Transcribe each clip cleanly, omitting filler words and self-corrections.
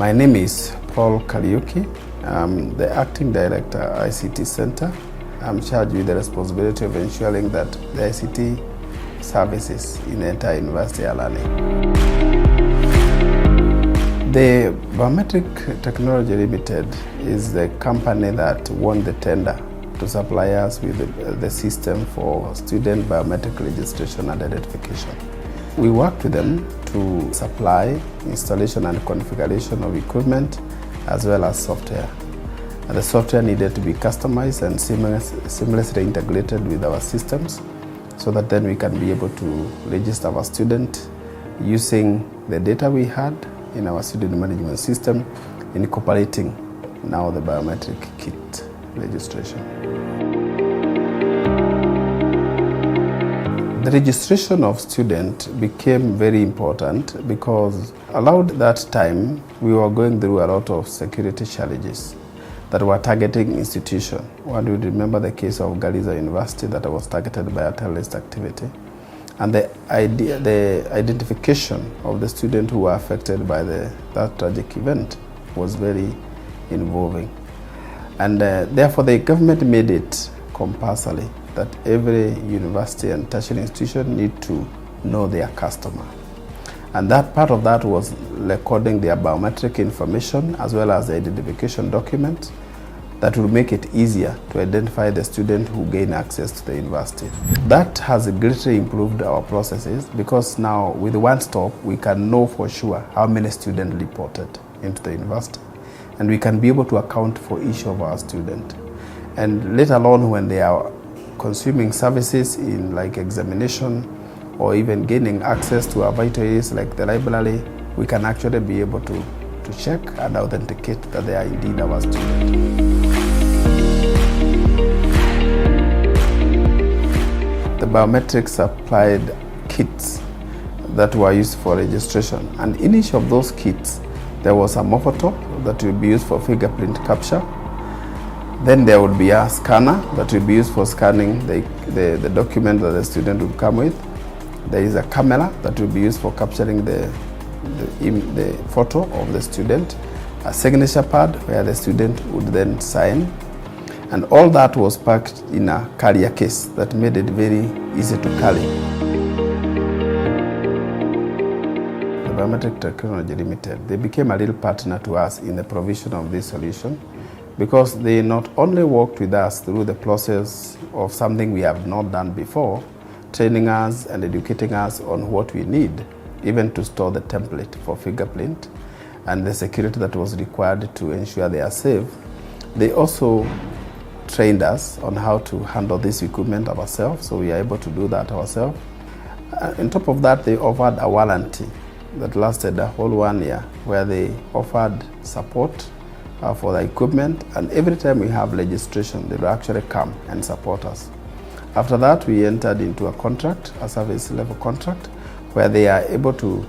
My name is Paul Kariuki. I'm the Acting Director, ICT Center. I'm charged with the responsibility of ensuring that the ICT services in the entire university are running. The Biometrics Technology Limited is the company that won the tender to supply us with the system for student biometric registration and identification. We worked with them to supply installation and configuration of equipment as well as software. The software needed to be customized and seamlessly integrated with our systems so that then we can be able to register our student using the data we had in our student management system, incorporating now the biometric kit registration. The registration of students became very important because around that time we were going through a lot of security challenges that were targeting institutions. One would remember the case of Garissa University that was targeted by a terrorist activity. And the identification of the students who were affected by that tragic event was very involving. And therefore the government made it compulsory that every university and tertiary institution need to know their customer. And that part of that was recording their biometric information as well as the identification document that will make it easier to identify the student who gain access to the university. That has greatly improved our processes because now with one stop we can know for sure how many students reported into the university, and we can be able to account for each of our students. And let alone when they are consuming services in like examination or even gaining access to our vital areas like the library, we can actually be able to check and authenticate that they are indeed our students. The biometrics supplied kits that were used for registration, and in each of those kits there was a mobile top that will be used for fingerprint capture. Then there would be a scanner that will be used for scanning the document that the student will come with. There is a camera that will be used for capturing the photo of the student, a signature pad where the student would then sign, and all that was packed in a carrier case that made it very easy to carry. The Biometrics Technology Limited, they became a real partner to us in the provision of this solution, because they not only worked with us through the process of something we have not done before, training us and educating us on what we need, even to store the template for fingerprint and the security that was required to ensure they are safe. They also trained us on how to handle this equipment ourselves, so we are able to do that ourselves. On top of that, they offered a warranty that lasted a whole 1 year, where they offered support for the equipment, and every time we have registration, they will actually come and support us. After that, we entered into a contract, a service level contract, where they are able to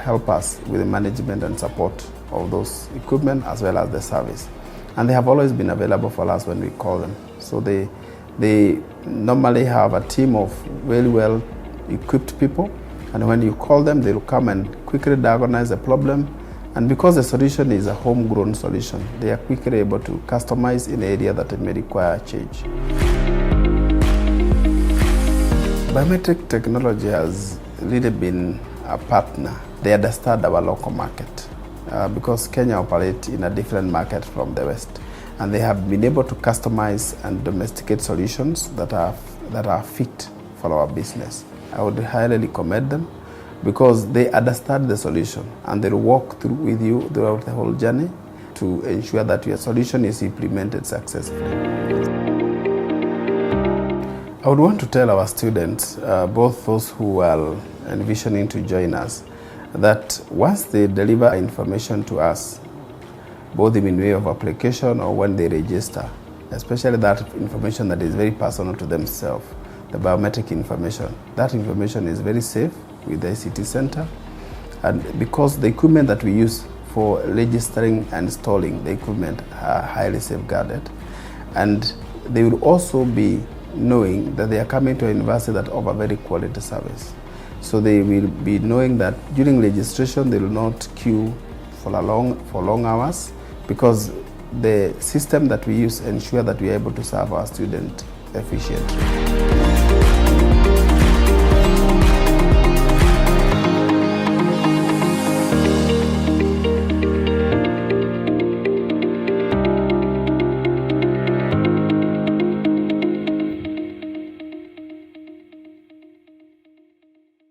help us with the management and support of those equipment as well as the service. And they have always been available for us when we call them. So they normally have a team of very well equipped people, and when you call them, they will come and quickly diagnose the problem. And because the solution is a homegrown solution, they are quickly able to customize in the area that it may require change. Biometric technology has really been a partner. They understand our local market because Kenya operates in a different market from the West, and they have been able to customize and domesticate solutions that are fit for our business. I would highly recommend them, because they understand the solution and they'll walk through with you throughout the whole journey to ensure that your solution is implemented successfully. I would want to tell our students, both those who are envisioning to join us, that once they deliver information to us, both in way of application or when they register, especially that information that is very personal to themselves, the biometric information, that information is very safe with the ICT Center, and because the equipment that we use for registering and installing the equipment are highly safeguarded, and they will also be knowing that they are coming to a university that offers very quality service. So they will be knowing that during registration they will not queue for long hours, because the system that we use ensure that we are able to serve our students efficiently.